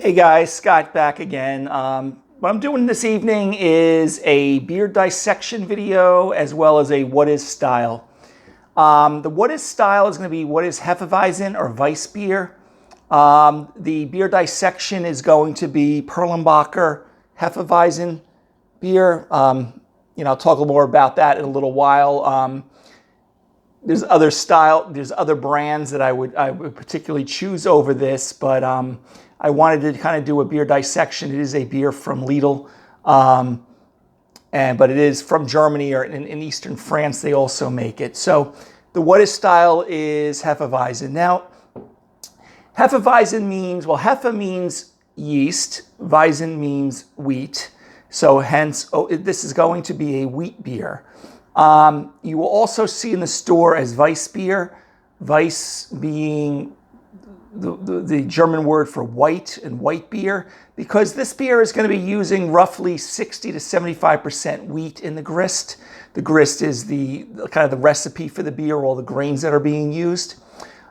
Hey guys, Scott back again. What I'm doing this evening is a beer dissection video as well as a what is style. The what is style is going to be what is Hefeweizen or Weissbier. The beer dissection is going to be Perlenbacher Hefeweizen beer. I'll talk a little more about that in a little while. There's other brands that I would particularly choose over this, but I wanted to kind of do a beer dissection. It is a beer from Lidl, but it is from Germany, or in Eastern France they also make it. So the what is style is Hefeweizen. Now, Hefeweizen means, well, Hefe means yeast, Weizen means wheat. So hence, this is going to be a wheat beer. You will also see in the store as Weissbier, Weiss being the German word for white and white beer, because this beer is going to be using roughly 60 to 75% wheat in the grist. The grist is the kind of the recipe for the beer, all the grains that are being used.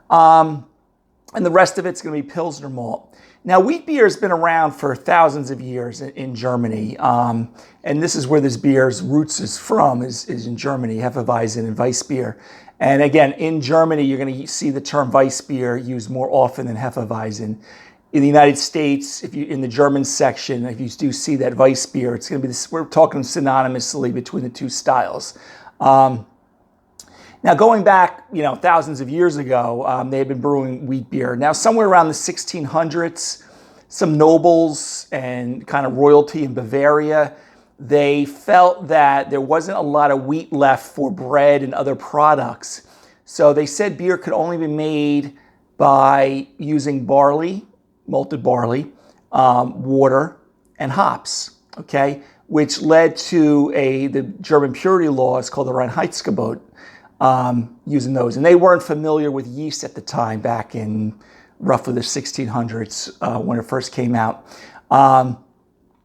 And the rest of it's going to be Pilsner malt. Now, wheat beer has been around for thousands of years in Germany. And this is where this beer's roots is from, is in Germany, Hefeweizen and Weissbier. And again, in Germany, you're going to see the term Weissbier used more often than Hefeweizen. In the United States, in the German section, if you do see that Weissbier, it's going to be this, we're talking synonymously between the two styles. Now, going back, thousands of years ago, they had been brewing wheat beer. Now, somewhere around the 1600s, some nobles and kind of royalty in Bavaria, they felt that there wasn't a lot of wheat left for bread and other products. So they said beer could only be made by using barley, malted barley, water, and hops, okay? Which led to the German purity laws called the Reinheitsgebot, using those. And they weren't familiar with yeast at the time, back in roughly the 1600s when it first came out.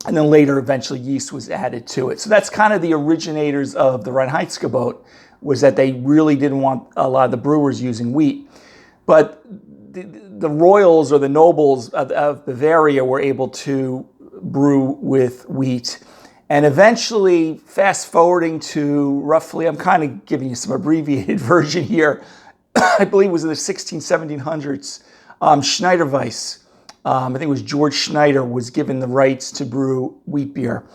And then later, eventually, yeast was added to it. So that's kind of the originators of the Reinheitsgebot, was that they really didn't want a lot of the brewers using wheat. But the royals or the nobles of Bavaria were able to brew with wheat. And eventually, fast forwarding to roughly, I'm kind of giving you some abbreviated version here, I believe it was in the 1700s, Schneider Weiss, I think it was George Schneider, was given the rights to brew wheat beer.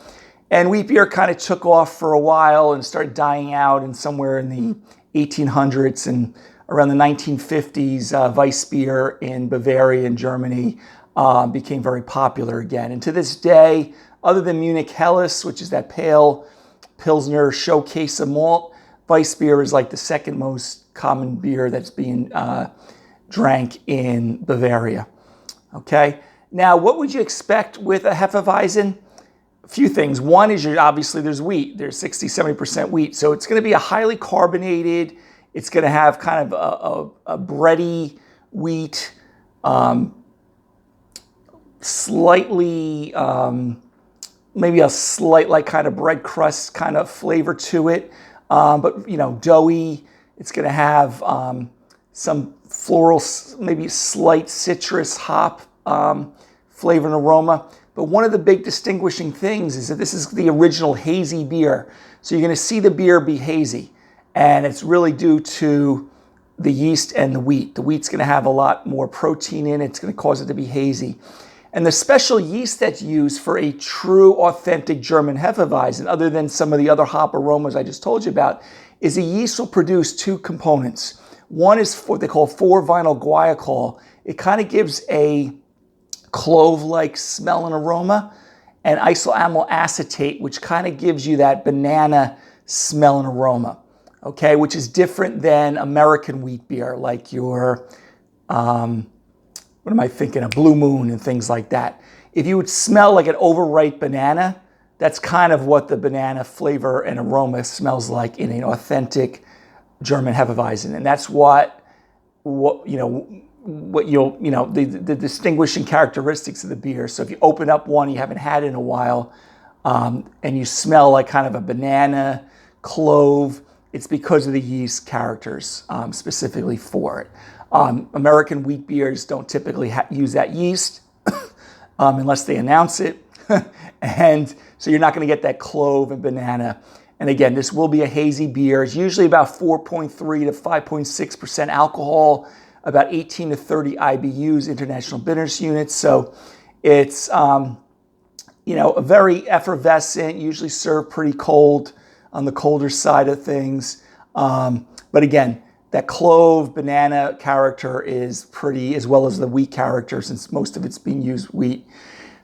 And wheat beer kind of took off for a while and started dying out, and somewhere in the 1800s and around the 1950s, Weissbier in Bavaria and Germany became very popular again. And to this day, other than Munich Helles, which is that pale Pilsner showcase of malt, Weissbier is like the second most common beer that's being drank in Bavaria. Okay, now what would you expect with a Hefeweizen? A few things. One is obviously there's wheat. There's 60, 70% wheat. So it's going to be a highly carbonated, it's going to have kind of a bready wheat, slightly, maybe a slight like kind of bread crust kind of flavor to it. But, doughy. It's going to have some floral, maybe slight citrus hop flavor and aroma. But one of the big distinguishing things is that this is the original hazy beer. So you're going to see the beer be hazy. And it's really due to the yeast and the wheat. The wheat's going to have a lot more protein in it. It's going to cause it to be hazy. And the special yeast that's used for a true, authentic German Hefeweizen, other than some of the other hop aromas I just told you about, is a yeast will produce two components. One is what they call 4-vinyl guaiacol. It kind of gives a clove-like smell and aroma, and isoamyl acetate, which kind of gives you that banana smell and aroma, okay, which is different than American wheat beer, like your, what am I thinking, a Blue Moon and things like that. If you would smell like an overripe banana, that's kind of what the banana flavor and aroma smells like in an authentic German Hefeweizen, and that's the distinguishing characteristics of the beer. So if you open up one you haven't had in a while, and you smell like kind of a banana, clove, it's because of the yeast characters specifically for it. American wheat beers don't typically use that yeast. unless they announce it. And so you're not going to get that clove and banana. And again, this will be a hazy beer. It's usually about 4.3 to 5.6% alcohol, about 18 to 30 IBUs, International Bitterness Units. So it's, you know, a very effervescent, usually served pretty cold on the colder side of things. But again, that clove banana character is pretty, as well as the wheat character, since most of it's being used wheat.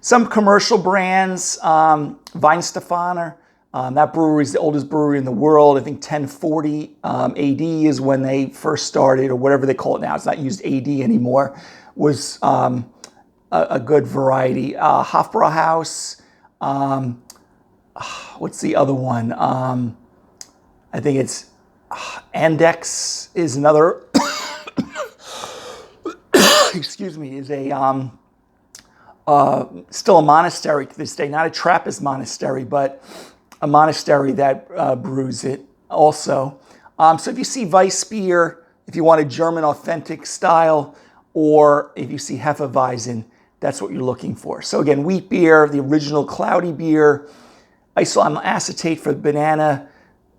Some commercial brands, Weissbier, that brewery is the oldest brewery in the world. I think 1040 AD is when they first started, or whatever they call it now. It's not used AD anymore. Was a good variety. Hofbrauhaus. What's the other one? I think it's Andex is another. Excuse me. Is a still a monastery to this day, not a Trappist monastery, but a monastery that brews it also. So if you see Weissbier, if you want a German authentic style, or if you see Hefeweizen, that's what you're looking for. So again, wheat beer, the original cloudy beer, isoamyl acetate for the banana,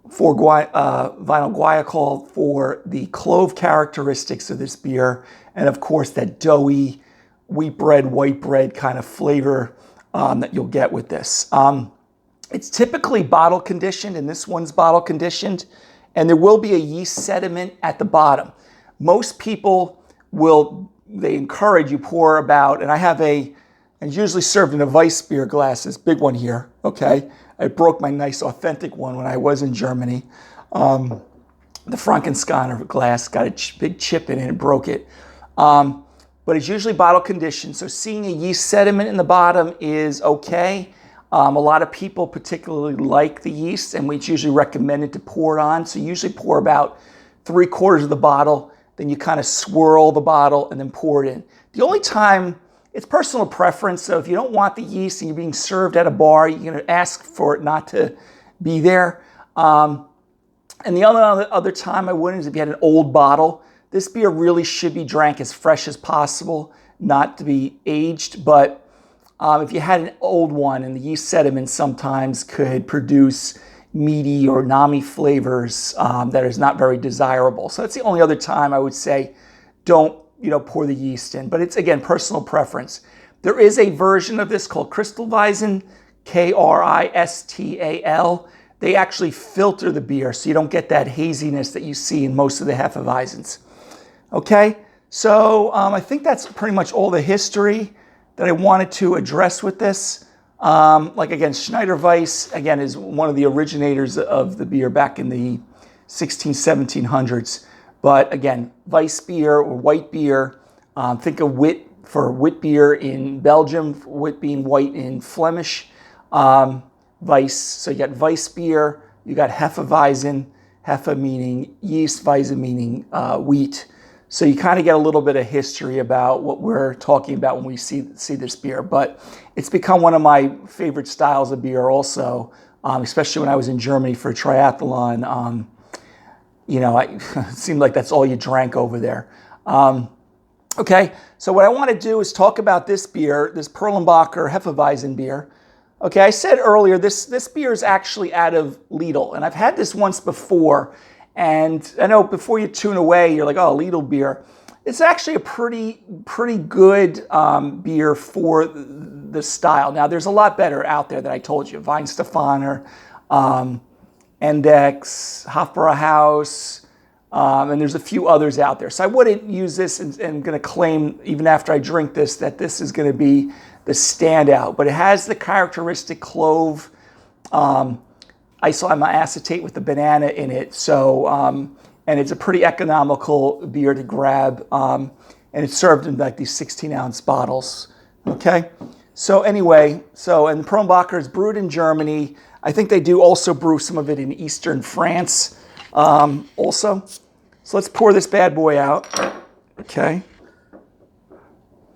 for vinyl guaiacol for the clove characteristics of this beer, and of course that doughy wheat bread, white bread kind of flavor that you'll get with this. It's typically bottle conditioned, and this one's bottle conditioned, and there will be a yeast sediment at the bottom. Most people they encourage you pour about, and I have and usually served in a Weissbier glass, this big one here, okay? I broke my nice authentic one when I was in Germany. The Frankensteiner glass got a big chip in it and broke it. But it's usually bottle conditioned, so seeing a yeast sediment in the bottom is okay. A lot of people particularly like the yeast, and it's usually recommended to pour it on. So you usually pour about 3/4 of the bottle, then you kind of swirl the bottle and then pour it in. The only time, it's personal preference, so if you don't want the yeast and you're being served at a bar, you're going to ask for it not to be there. And the other time I wouldn't is if you had an old bottle. This beer really should be drank as fresh as possible, not to be aged, but if you had an old one, and the yeast sediment sometimes could produce meaty or nami flavors that is not very desirable. So that's the only other time I would say don't pour the yeast in. But it's, again, personal preference. There is a version of this called Kristallweizen, Kristal. They actually filter the beer so you don't get that haziness that you see in most of the Hefeweizens. Okay, so I think that's pretty much all the history that I wanted to address with this. Like again, Schneider Weiss, again, is one of the originators of the beer back in the 1700s. But again, Weissbier or white beer, think of wit for wit beer in Belgium, wit being white in Flemish. Weiss, so you got Weissbier, you got Hefeweizen, Hefe meaning yeast, Weizen meaning wheat. So you kind of get a little bit of history about what we're talking about when we see this beer. But it's become one of my favorite styles of beer also, especially when I was in Germany for a triathlon. It seemed like that's all you drank over there. Okay, so what I want to do is talk about this beer, this Perlenbacher Hefeweizen beer. Okay, I said earlier, this beer is actually out of Lidl, and I've had this once before, and I know before you tune away, you're like, oh, Lidl beer. It's actually a pretty good beer for the style. Now, there's a lot better out there that I told you, Weissbier, Index, Hofbrauhaus, and there's a few others out there. So I wouldn't use this and going to claim, even after I drink this, that this is going to be the standout. But it has the characteristic clove, isoamyl acetate with the banana in it. So, and it's a pretty economical beer to grab. And it's served in like these 16-ounce bottles. Okay? So anyway, and Perlenbacher is brewed in Germany. I think they do also brew some of it in eastern France also. So let's pour this bad boy out. Okay.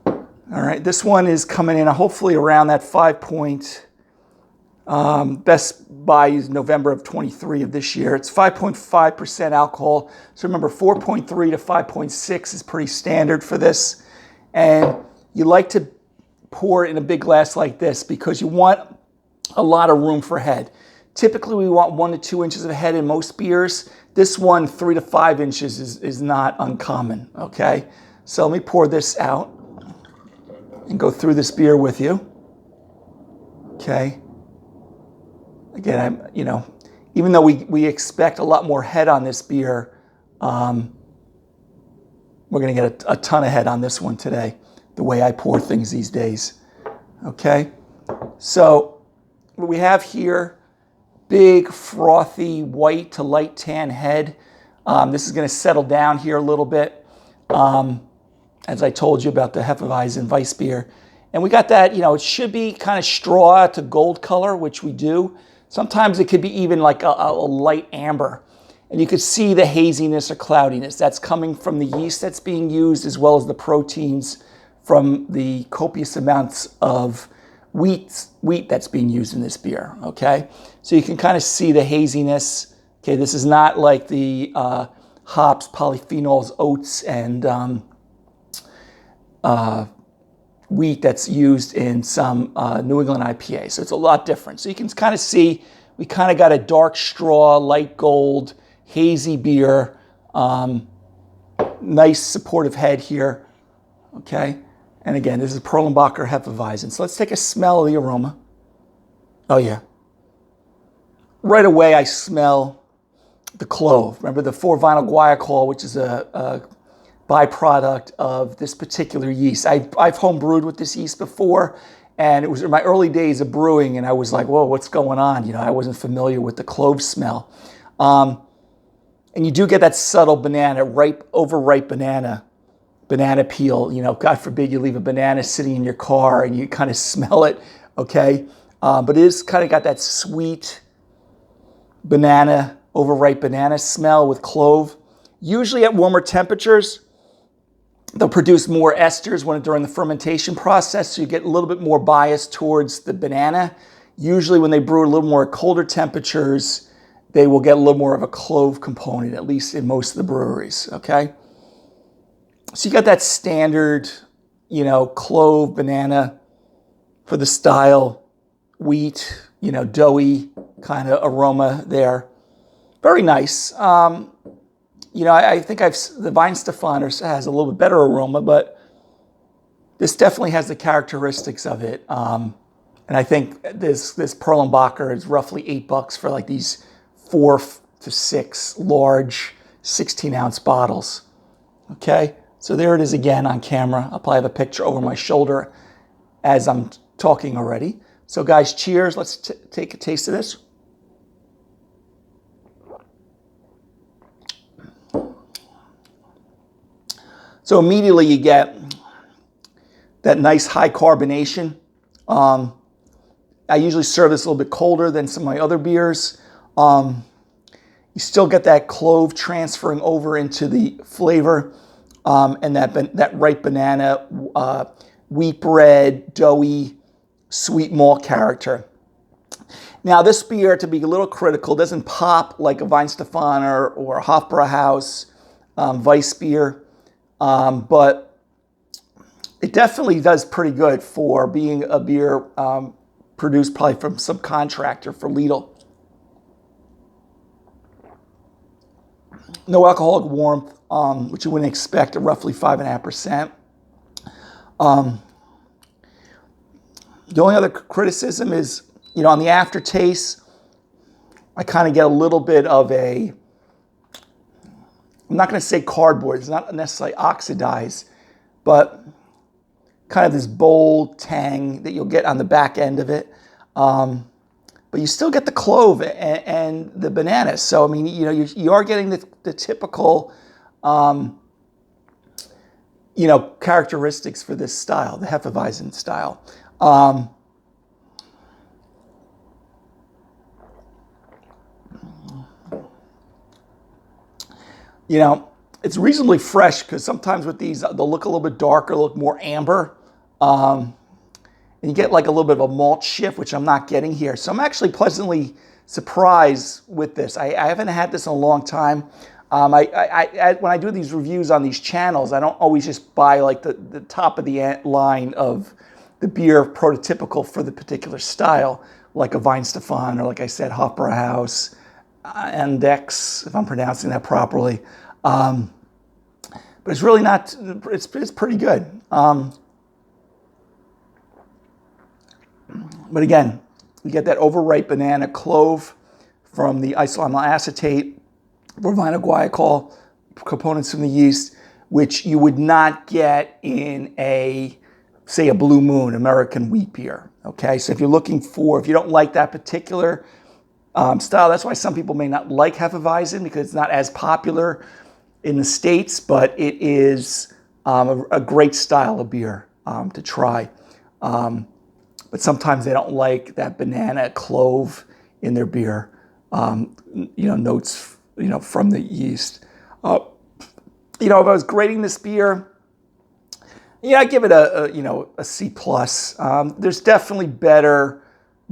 All right, this one is coming in hopefully around that 5 point. Best buy is November of 23 of this year. It's 5.5% alcohol. So remember, 4.3 to 5.6 is pretty standard for this. And you like to pour it in a big glass like this because you want a lot of room for head. Typically, we want 1 to 2 inches of head in most beers. This one, 3 to 5 inches is not uncommon, okay? So let me pour this out and go through this beer with you, okay? Again, even though we expect a lot more head on this beer, we're gonna get a ton of head on this one today, the way I pour things these days, okay? So what we have here, big, frothy, white to light tan head. This is gonna settle down here a little bit, as I told you about the Hefeweizen Weissbier. And we got that, it should be kind of straw to gold color, which we do. Sometimes it could be even like a light amber. And you could see the haziness or cloudiness. That's coming from the yeast that's being used, as well as the proteins from the copious amounts of wheat that's being used in this beer, okay? So you can kind of see the haziness. Okay, this is not like the hops, polyphenols, oats, and wheat that's used in some New England IPA. So it's a lot different. So you can kind of see we kind of got a dark straw, light gold, hazy beer, nice supportive head here, okay? And again, this is Perlenbacher Hefeweizen. So let's take a smell of the aroma. Oh yeah. Right away I smell the clove. Remember the 4-vinyl guaiacol, which is a byproduct of this particular yeast. I've home brewed with this yeast before, and it was in my early days of brewing, and I was like, whoa, what's going on? I wasn't familiar with the clove smell. And you do get that subtle banana, overripe banana peel. God forbid you leave a banana sitting in your car and you kind of smell it, okay? But it is kind of got that sweet banana, overripe banana smell with clove. Usually at warmer temperatures, they'll produce more esters during the fermentation process, so you get a little bit more bias towards the banana. Usually when they brew a little more at colder temperatures, they will get a little more of a clove component, at least in most of the breweries, okay? So you got that standard, clove, banana for the style, wheat, doughy kind of aroma there. Very nice. I think the Weihenstephaner has a little bit better aroma, but this definitely has the characteristics of it. And I think this Perlenbacher is roughly $8 for like these 4 to 6 large 16-ounce bottles. Okay, so there it is again on camera. I'll probably have a picture over my shoulder as I'm talking already. So guys, cheers. Let's take a taste of this. So immediately you get that nice high carbonation. I usually serve this a little bit colder than some of my other beers. You still get that clove transferring over into the flavor, and that ripe banana, wheat bread, doughy, sweet malt character. Now this beer, to be a little critical, doesn't pop like a Weihenstephaner or a Hofbrauhaus Weissbier, but it definitely does pretty good for being a beer produced probably from some contractor for Lidl. No alcoholic warmth, which you wouldn't expect at roughly 5.5%. The only other criticism is, on the aftertaste, I kind of get a little bit of I'm not going to say cardboard, it's not necessarily oxidized, but kind of this bold tang that you'll get on the back end of it. But you still get the clove and the banana. So, I mean, you are getting the typical, characteristics for this style, the Hefeweizen style. It's reasonably fresh because sometimes with these, they'll look a little bit darker, look more amber. And you get like a little bit of a malt shift, which I'm not getting here. So I'm actually pleasantly surprised with this. I haven't had this in a long time. When I do these reviews on these channels, I don't always just buy like the top of the line of the beer prototypical for the particular style, like a Weihenstephan, or like I said, Hofbrauhaus, Index, if I'm pronouncing that properly. But it's really not, it's pretty good. But again, you get that overripe banana clove from the isoamyl acetate, vinyl guaiacol, components from the yeast, which you would not get in a, say, a Blue Moon American wheat beer. Okay, so if you're looking for, if you don't like that particular style, that's why some people may not like Hefeweizen, because it's not as popular in the States, but it is a great style of beer to try. But sometimes they don't like that banana clove in their beer, notes, from the yeast. If I was grading this beer, I give it a C+. There's definitely better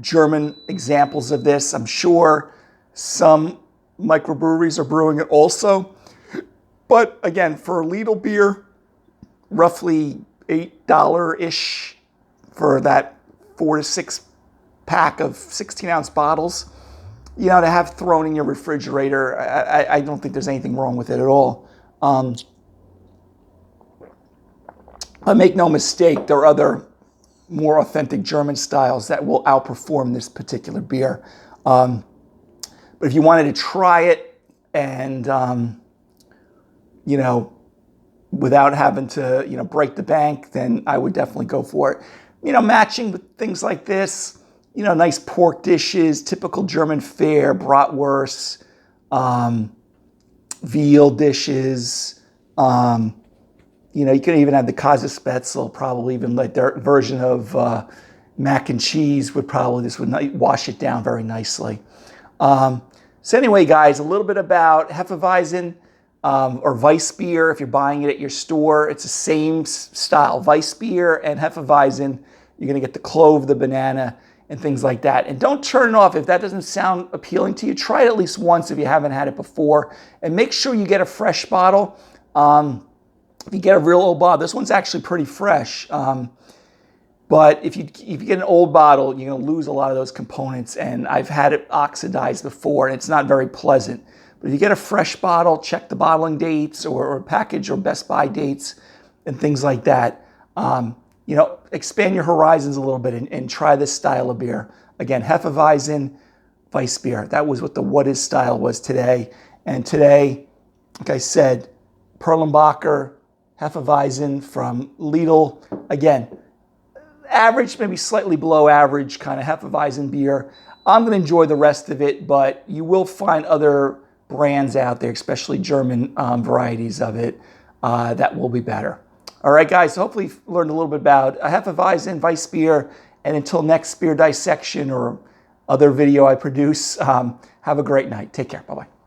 German examples of this. I'm sure some microbreweries are brewing it also. But again, for a Lidl beer, roughly $8-ish for that 4 to 6 pack of 16-ounce bottles, to have thrown in your refrigerator, I don't think there's anything wrong with it at all. But make no mistake, there are other more authentic German styles that will outperform this particular beer. But if you wanted to try it and, without having to, break the bank, then I would definitely go for it. Matching with things like this, nice pork dishes, typical German fare, bratwurst, veal dishes. You can even have the Käsespätzle, probably even like their version of mac and cheese this would wash it down very nicely. So anyway, guys, a little bit about Hefeweizen or Weissbier. If you're buying it at your store, it's the same style. Weissbier and Hefeweizen, you're going to get the clove, the banana, and things like that. And don't turn it off if that doesn't sound appealing to you. Try it at least once if you haven't had it before. And make sure you get a fresh bottle. If you get a real old bottle, this one's actually pretty fresh. But if you get an old bottle, you're going to lose a lot of those components. And I've had it oxidized before, and it's not very pleasant. But if you get a fresh bottle, check the bottling dates or package or Best Buy dates and things like that. Expand your horizons a little bit and try this style of beer. Again, Hefeweizen, Weissbier. That was what the What Is style was today. And today, like I said, Perlenbacher Hefeweizen from Lidl. Again, average, maybe slightly below average kind of Hefeweizen beer. I'm going to enjoy the rest of it, but you will find other brands out there, especially German varieties of it, that will be better. All right, guys, so hopefully you've learned a little bit about Hefeweizen, Weissbier, and until next beer dissection or other video I produce, have a great night. Take care. Bye-bye.